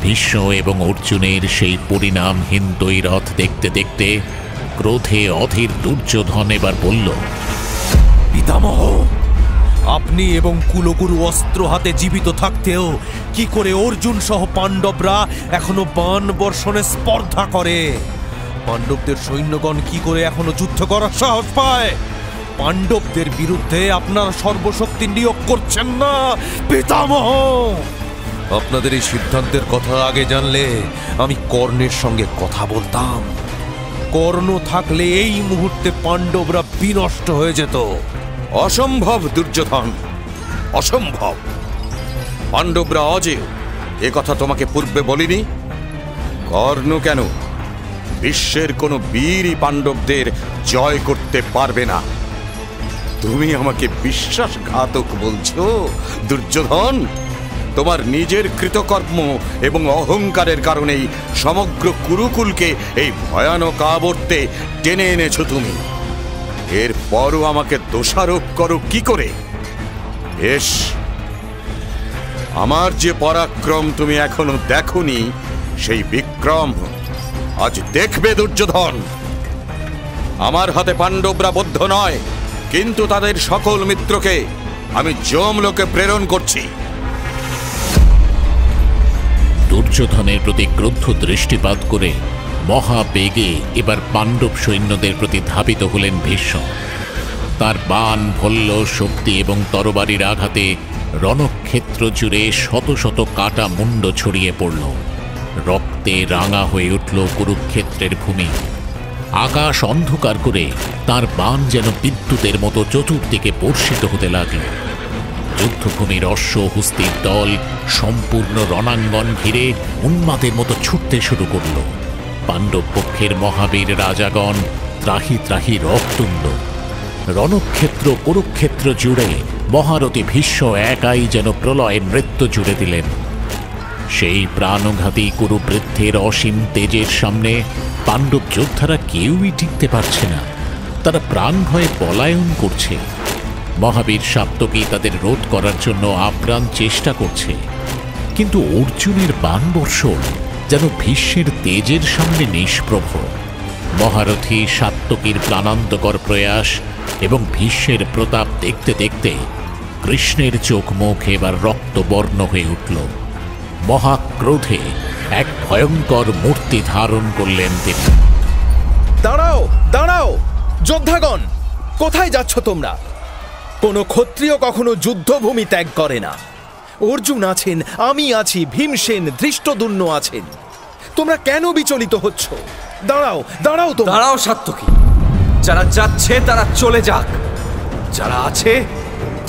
ভীষ্ম এবং অর্জুনের সেই পরিণামহীন দ্বৈরথ দেখতে দেখতে ক্রোধে অধীর দুর্যোধন এবার বলল, পিতামহ, আপনি এবং কুলগুরু অস্ত্র হাতে জীবিত থাকতেও কি করে অর্জুন সহ পাণ্ডবরা এখনো বাণ বর্ষণে স্পর্ধা করে? পাণ্ডবদের সৈন্যগণ কি করে এখনো যুদ্ধ করার সাহস পায়? পাণ্ডবদের বিরুদ্ধে আপনারা সর্বশক্তি নিয়োগ করছেন না পিতামহ। আপনাদের এই সিদ্ধান্তের কথা আগে জানলে আমি কর্ণের সঙ্গে কথা বলতাম। কর্ণ থাকলে এই মুহূর্তে পাণ্ডবরা বিনষ্ট হয়ে যেত। অসম্ভব দুর্যোধন, অসম্ভব। পাণ্ডবরা অজেয় এ কথা তোমাকে পূর্বে বলিনি? কর্ণ কেন, বিশ্বের কোনো বীরই পাণ্ডবদের জয় করতে পারবে না। তুমি আমাকে বিশ্বাসঘাতক বলছো দুর্যোধন? তোমার নিজের কৃতকর্ম এবং অহংকারের কারণেই সমগ্র কুরুকুলকে এই ভয়ানক আবর্তে টেনে এনেছো তুমি। এরপরও আমাকে দোষারোপ করো কি করে? বেশ, আমার যে পরাক্রম তুমি এখনো দেখোনি, সেই বিক্রম আজ দেখবে দুর্যোধন। আমার হাতে পাণ্ডবরা বদ্ধ নয়, কিন্তু তাদের সকল মিত্রকে আমি যমলোকে প্রেরণ করছি। দুর্যোধনের প্রতি ক্রুদ্ধ দৃষ্টিপাত করে মহাবেগে এবার পাণ্ডব সৈন্যদের প্রতি ধাবিত হলেন ভীষ্ম। তার বাণ, ভল্ল, শক্তি এবং তরবারির আঘাতে রণক্ষেত্র জুড়ে শত শত কাটা মুন্ড ছড়িয়ে পড়ল। রক্তে রাঙা হয়ে উঠল কুরুক্ষেত্রের ভূমি। আকাশ অন্ধকার করে তার বাণ যেন বিদ্যুতের মতো চতুর্দিকে বর্ষিত হতে লাগল। যুদ্ধভূমির অশ্ব হস্তির দল সম্পূর্ণ রণাঙ্গন ঘিরে উন্মাদের মতো ছুটতে শুরু করল। পাণ্ডব পক্ষের মহাবীর রাজাগণ ত্রাহি ত্রাহি রথ তুলল। রণক্ষেত্র কুরুক্ষেত্র জুড়ে মহারথী ভীষ্ম একাই যেন প্রলয়ের নৃত্য জুড়ে দিলেন। সেই প্রাণঘাতী কুরুবৃদ্ধের অসীম তেজের সামনে পাণ্ডব যোদ্ধারা কেউই টিকতে পারছে না। তারা প্রাণ ভয়ে পলায়ন করছে। মহাবীর সাত্যকী তাদের রোধ করার জন্য আপ্রাণ চেষ্টা করছে, কিন্তু অর্জুনের বাণবর্ষণ যেন ভীষ্মের তেজের সামনে নিষ্প্রভ। মহারথী সাত্যকীর প্রাণান্তকর প্রয়াস এবং ভীষ্মের প্রতাপ দেখতে দেখতে কৃষ্ণের চোখ মুখ এবার রক্তবর্ণ হয়ে উঠল। মহাক্রোধে এক ভয়ঙ্কর মূর্তি ধারণ করলেন তিনি। দাঁড়াও, দাঁড়াও যোদ্ধাগণ, কোথায় যাচ্ছ তোমরা? কোনো ক্ষত্রিয় কখনো যুদ্ধভূমি ত্যাগ করে না। অর্জুন আছেন, আমি আছি, ভীমসেন, ধৃষ্টদ্যুম্ন আছেন। তোমরা কেন বিচলিত হচ্ছ? দাঁড়াও, দাঁড়াও তো। দাঁড়াও সাত্যকী, যারা যাচ্ছে তারা চলে যাক, যারা আছে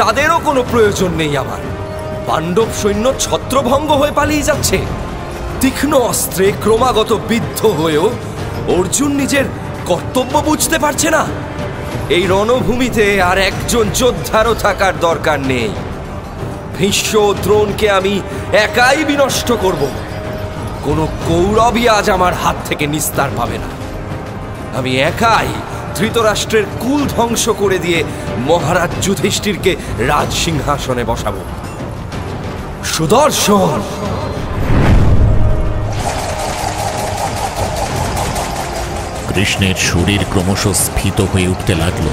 তাদেরও কোনো প্রয়োজন নেই। আবার পাণ্ডব সৈন্য ছত্রভঙ্গ হয়ে পালিয়ে যাচ্ছে। তীক্ষ্ণ অস্ত্রে ক্রমাগত বিদ্ধ হয়েও অর্জুন নিজের কর্তব্য বুঝতে পারছে না। এই রণভূমিতে আর একজন যোদ্ধারও থাকার দরকার নেই। ভীষ্ম দ্রোণকে আমি একাই বিনষ্ট করব। কোনো কৌরবই আজ আমার হাত থেকে নিস্তার পাবে না। আমি একাই ধৃতরাষ্ট্রের কুল ধ্বংস করে দিয়ে মহারাজ যুধিষ্ঠিরকে রাজ সিংহাসনে বসাবো। সুদর্শন! কৃষ্ণের শরীর ক্রমশ স্ফীত হয়ে উঠতে লাগল।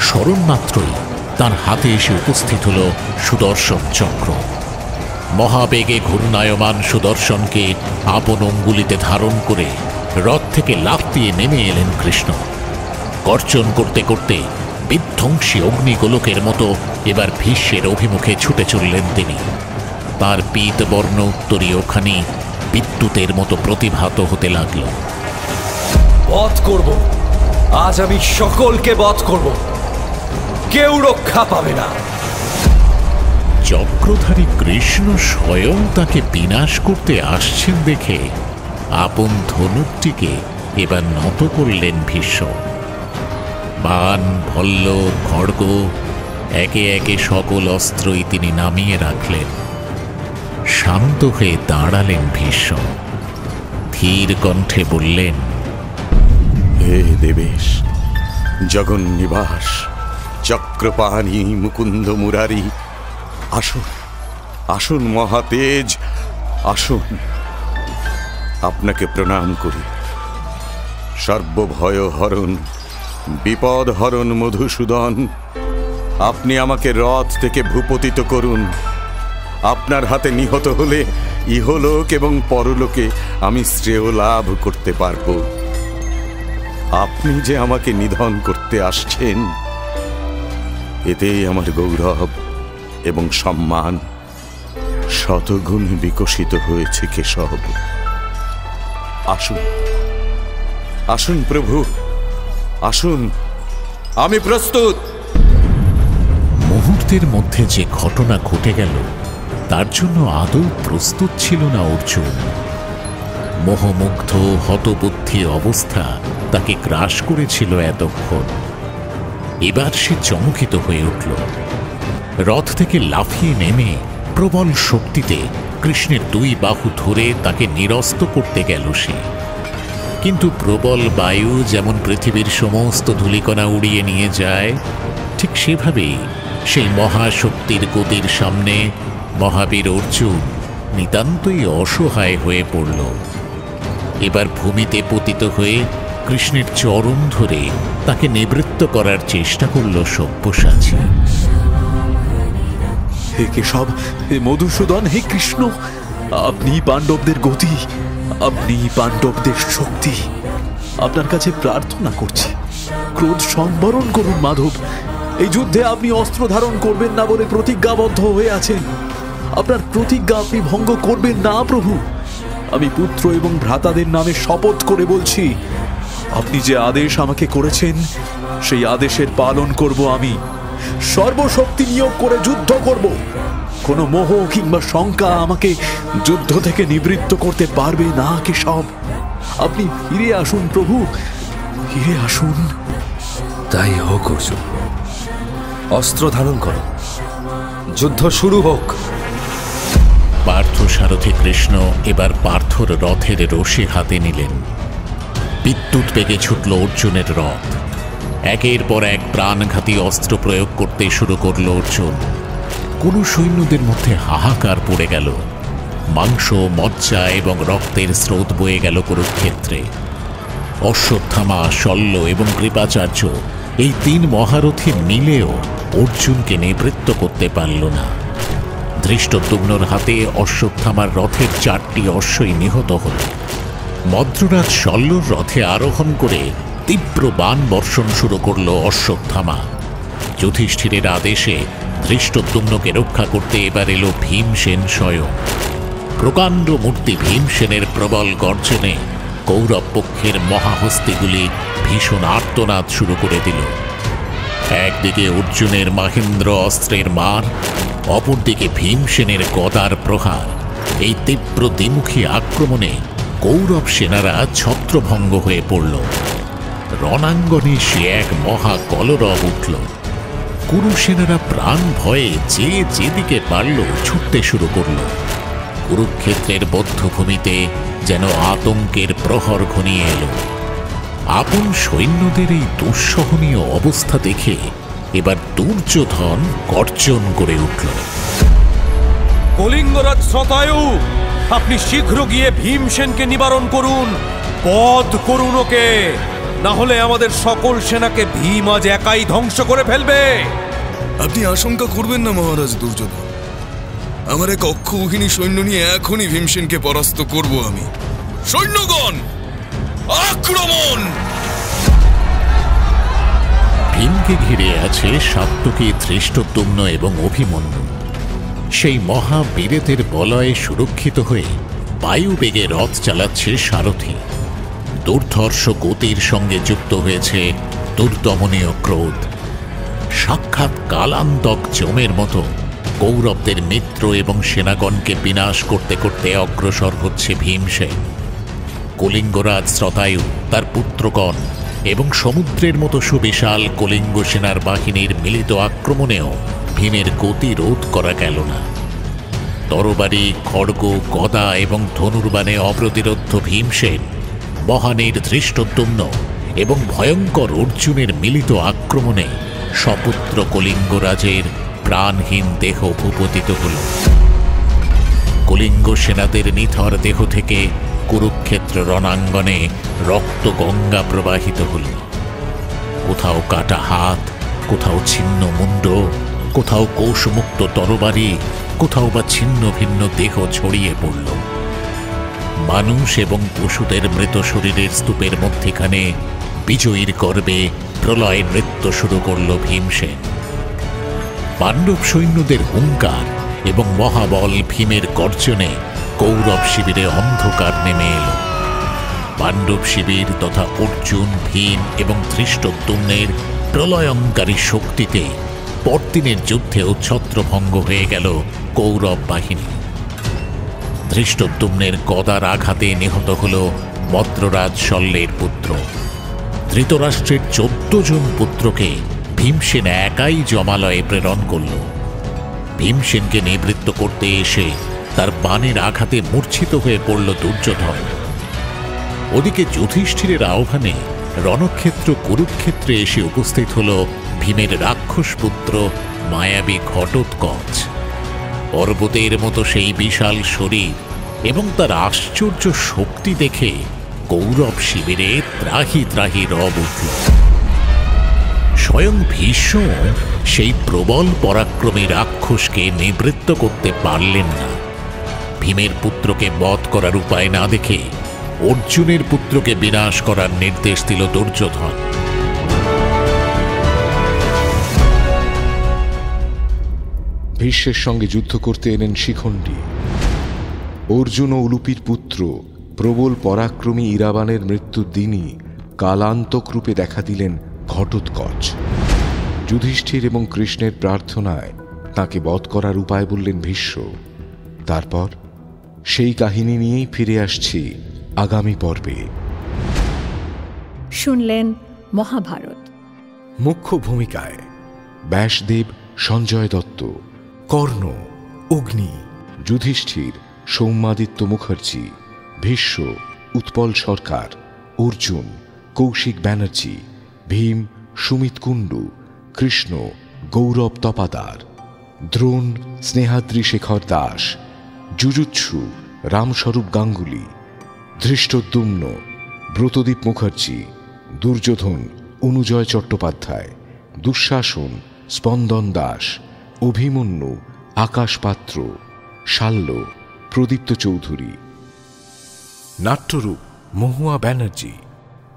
স্মরণ মাত্রই তার হাতে এসে উপস্থিত হল সুদর্শন চক্র। মহাবেগে ঘূর্ণায়মান সুদর্শনকে আপন অঙ্গুলিতে ধারণ করে রথ থেকে লাফ দিয়ে নেমে এলেন কৃষ্ণ। গর্জন করতে করতে বিধ্বংসী অগ্নিগোলকের মতো এবার ভীষ্মের অভিমুখে ছুটে চললেন তিনি। তার পীতবর্ণ উত্তরীয়খানি বিদ্যুতের মতো প্রতিভাত হতে লাগল। বধ করব, আজ আমি সকলকে বধ করব, কেউ রক্ষা পাবে না। চক্রধারী কৃষ্ণ স্বয়ং তাকে বিনাশ করতে আসছেন দেখে আপন ধনুকটিকে এবার নত করলেন ভীষ্ম। বাণ, ভল্ল, খড়গ একে একে সকল অস্ত্রই তিনি নামিয়ে রাখলেন। শান্ত হয়ে দাঁড়ালেন ভীষ্ম। ধীর কণ্ঠে বললেন, হে দেবেশ, জগন নিবাস, চক্রপাণি, মুকুন্দ মুরারি, আসুন, আসুন মহাতেজ, আসুন। আপনাকে প্রণাম করি। সর্বভয় হরণ, বিপদ হরণ মধুসূদন, আপনি আমাকে রথ থেকে ভূপতিত করুন। আপনার হাতে নিহত হলে ইহলোক এবং পরলোকে আমি শ্রেয় লাভ করতে পারব। আপনি যে আমাকে নিধন করতে আসছেন, এতেই আমার গৌরব এবং সম্মান শতগুণে বিকশিত হয়েছে কেশব। আসুন, আসুন প্রভু, আসুন, আমি প্রস্তুত। মুহূর্তের মধ্যে যে ঘটনা ঘটে গেল তার জন্য আদৌ প্রস্তুত ছিল না অর্জুন। মোহমুগ্ধ হতবুদ্ধি অবস্থা তাকে গ্রাস করেছিল এতক্ষণ। এবার সে চমকিত হয়ে উঠল। রথ থেকে লাফিয়ে নেমে প্রবল শক্তিতে কৃষ্ণের দুই বাহু ধরে তাকে নিরস্ত করতে গেল সে। কিন্তু প্রবল বায়ু যেমন পৃথিবীর সমস্ত ধূলিকণা উড়িয়ে নিয়ে যায়, ঠিক সেভাবেই সেই মহাশক্তির গতির সামনে মহাবীর অর্জুন নিতান্তই অসহায় হয়ে পড়ল। এবার ভূমিতে পতিত হয়ে কৃষ্ণের চরণ ধরে তাকে নিবৃত্ত করার চেষ্টা করল সব্যসাচী। হে কেশব, হে মধুসূদন, হে কৃষ্ণ, আপনি পাণ্ডবদের গতি, আপনি পাণ্ডবদের শক্তি। আপনার কাছে প্রার্থনা করছি, ক্রোধ সংবরণ করুন মাধব। এই যুদ্ধে আপনি অস্ত্র ধারণ করবেন না বলে প্রতিজ্ঞাবদ্ধ হয়ে আছেন। আপনার প্রতিজ্ঞা আপনি ভঙ্গ করবেন না প্রভু। আমি পুত্র এবং ভ্রাতাদের নামে শপথ করে বলছি, আপনি যে আদেশ আমাকে করেছেন সেই আদেশের পালন করব। আমি সর্বশক্তি নিয়োগ করে যুদ্ধ করব। কোনো মোহ কিংবা শঙ্কা আমাকে যুদ্ধ থেকে নিবৃত্ত করতে পারবে না কেশব। আপনি ফিরে আসুন প্রভু, ফিরে আসুন। তাই হোক অর্জুন, অস্ত্র ধারণ করো, যুদ্ধ শুরু হোক। পার্থ সারথী কৃষ্ণ এবার পার্থর রথের রশি হাতে নিলেন। বিদ্যুৎ বেগে ছুটল অর্জুনের রথ। একের পর এক প্রাণঘাতী অস্ত্র প্রয়োগ করতে শুরু করল অর্জুন। কোন সৈন্যদের মধ্যে হাহাকার পড়ে গেল। মাংস, মজ্জা এবং রক্তের স্রোত বয়ে গেল কুরুক্ষেত্রে। অশ্বত্থামা, শল্য এবং কৃপাচার্য এই তিন মহারথী মিলেও অর্জুনকে নিবৃত্ত করতে পারল না। ধৃষ্টদ্যুম্নর হাতে অশ্বত্থামার রথের 4টি অশ্বই নিহত হল। মদ্ররাজ শল্যর রথে আরোহণ করে তীব্র বাণ বর্ষণ শুরু করল অশ্বত্থামা। যুধিষ্ঠিরের আদেশে ধৃষ্টদ্যুম্নকে রক্ষা করতে এবার এলো ভীমসেন স্বয়ং। প্রকাণ্ড মূর্তি ভীমসেনের প্রবল গর্জনে কৌরব পক্ষের মহাহস্তিগুলি ভীষণ আর্তনাদ শুরু করে দিল। একদিকে অর্জুনের মহেন্দ্র অস্ত্রের মার, অপরদিকে ভীমসেনের গদার প্রহার। এই তীব্র দ্বিমুখী আক্রমণে কৌরব সেনারা ছত্রভঙ্গ হয়ে পড়ল। রণাঙ্গনে সে এক মহা কলরব উঠল। কুরু সেনারা প্রাণ ভয়ে যে যেদিকে পারল ছুটতে শুরু করল। কুরুক্ষেত্রের বধ্যভূমিতে যেন আতঙ্কের প্রহর ঘনিয়ে এলো। আপন সৈন্যদের এই দুঃসহনীয় অবস্থা দেখে এবার দুর্যোধন গর্জন করে উঠল। কলিঙ্গরাজ শতায়ু, আপনি শীঘ্র গিয়ে ভীমসেনকে নিবারণ করুন, বধ করুন ওকে, না হলে আমাদের সকল সেনাকে ভীম আজ একাই ধ্বংস করে ফেলবে। আপনি আশঙ্কা করবেন না মহারাজ দুর্যোধন, আমার এক অক্ষৌহিনী সৈন্য নিয়ে এখনই ভীমসেনকে পরাস্ত করব আমি। সৈন্যগণ, আক্রমণ! ভীমকে ঘিরে আছে সাত্ত্বকী, ধৃষ্টদ্যুম্ন এবং অভিমন্যু। সেই মহাবীরেদের বলয়ে সুরক্ষিত হয়ে বায়ুবেগে রথ চালাচ্ছে সারথি। দুর্ধর্ষ গতির সঙ্গে যুক্ত হয়েছে দুর্দমনীয় ক্রোধ। সাক্ষাৎ কালান্তক যমের মতো কৌরবদের মিত্র এবং সেনাগণকে বিনাশ করতে করতে অগ্রসর হচ্ছে ভীমসেন। কলিঙ্গরাজ শ্রতায়ু, তার পুত্রগণ এবং সমুদ্রের মতো সুবিশাল কলিঙ্গ সেনার বাহিনীর মিলিত আক্রমণেও ভীমের গতি রোধ করা গেল না। তরবারি, খড়গ, গদা এবং ধনুর্বাণে অপ্রতিরোধ্য ভীমসেন মহানের ধৃষ্টদ্যুম্ন এবং ভয়ঙ্কর অর্জুনের মিলিত আক্রমণে সপুত্র কলিঙ্গরাজের প্রাণহীন দেহ ভূপতিত হল। কলিঙ্গ সেনাদের নিথর দেহ থেকে কুরুক্ষেত্র রণাঙ্গনে রক্ত গঙ্গা প্রবাহিত হল। কোথাও কাটা হাত, কোথাও ছিন্ন মুন্ড, কোথাও কোষমুক্ত তরবারি, কোথাও বা ছিন্ন ভিন্ন দেহ ছড়িয়ে পড়ল। মানুষ এবং পশুদের মৃত শরীরের স্তূপের মধ্যেখানে বিজয়ীর গর্বে প্রলয় নৃত্য শুরু করল ভীমসেন। পাণ্ডব সৈন্যদের হুঙ্কার এবং মহাবল ভীমের গর্জনে কৌরব শিবিরে অন্ধকার নেমে এল। পাণ্ডব শিবির তথা অর্জুন, ভীম এবং ধৃষ্টদ্যুম্নের প্রলয়ঙ্কারী শক্তিতে পরদিনের যুদ্ধেও ছত্রভঙ্গ হয়ে গেল কৌরব বাহিনী। ধৃষ্টদ্যুম্নের গদার আঘাতে নিহত হল মদ্ররাজ শল্যের পুত্র। ধৃতরাষ্ট্রের 14 জন পুত্রকে ভীমসেন একাই জমালয়ে প্রেরণ করল। ভীমসেনকে নিবৃত্ত করতে এসে তার বাণের আঘাতে মূর্ছিত হয়ে পড়ল দুর্যোধন। ওদিকে যুধিষ্ঠিরের আহ্বানে রণক্ষেত্র কুরুক্ষেত্রে এসে উপস্থিত হল ভীমের রাক্ষস পুত্র মায়াবী ঘটোৎকচ। পর্বতের মতো সেই বিশাল শরীর এবং তার আশ্চর্য শক্তি দেখে কৌরব শিবিরে ত্রাহি ত্রাহি রব উঠল। স্বয়ং ভীষ্ম সেই প্রবল পরাক্রমী রাক্ষসকে নিবৃত্ত করতে পারলেন না। ভীমের পুত্রকে বধ করার উপায় না দেখে অর্জুনের পুত্রকে বিনাশ করার নির্দেশ দিল দুর্যোধন। ভীষ্মের সঙ্গে যুদ্ধ করতে এলেন শিখণ্ডী। অর্জুন ও উলুপির পুত্র প্রবল পরাক্রমী ইরাবানের মৃত্যুর দিনই কালান্তক রূপে দেখা দিলেন ঘটোৎকচ। যুধিষ্ঠির এবং কৃষ্ণের প্রার্থনায় তাকে বধ করার উপায় বললেন ভীষ্ম। তারপর সেই কাহিনী নিয়েই ফিরে আসছি আগামী পর্বে। শুনলেন মহাভারত। মুখ্য ভূমিকায় ব্যাসদেব সঞ্জয় দত্ত, কর্ণ অগ্নি, যুধিষ্ঠির সৌম্যাদিত্য মুখার্জি, ভীষ্ম উৎপল সরকার, অর্জুন কৌশিক ব্যানার্জি, ভীম সুমিত কুণ্ডু, কৃষ্ণ গৌরব তপাদার, দ্রোণ স্নেহাদ্রি শেখর দাস, যুজুৎসু রামস্বরূপ গাঙ্গুলি, ধৃষ্টদ্যুম্ন ব্রতদীপ মুখার্জি, দুর্যোধন অনুজয় চট্টোপাধ্যায়, দুঃশাসন স্পন্দন দাস, অভিমন্যু, আকাশ পাত্র, শাল্য, প্রদীপ্ত চৌধুরী। নাট্যরূপ মহুয়া ব্যানার্জি,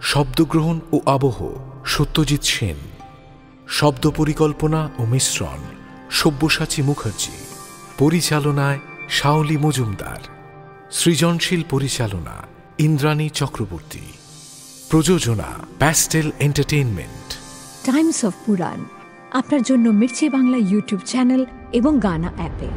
শব্দগ্রহণ ও আবহ সত্যজিৎ সেন, শব্দ পরিকল্পনা ও মিশ্রণ সব্যসাচী মুখার্জি, পরিচালনায় শাওলি মজুমদার, সৃজনশীল পরিচালনা ইন্দ্রাণী চক্রবর্তী, প্রযোজনা প্যাস্টেল এন্টারটেইনমেন্ট। টাইমস অফ পুরাণ আপনার জন্য মির্চি বাংলা ইউটিউব চ্যানেল এবং গানা অ্যাপে।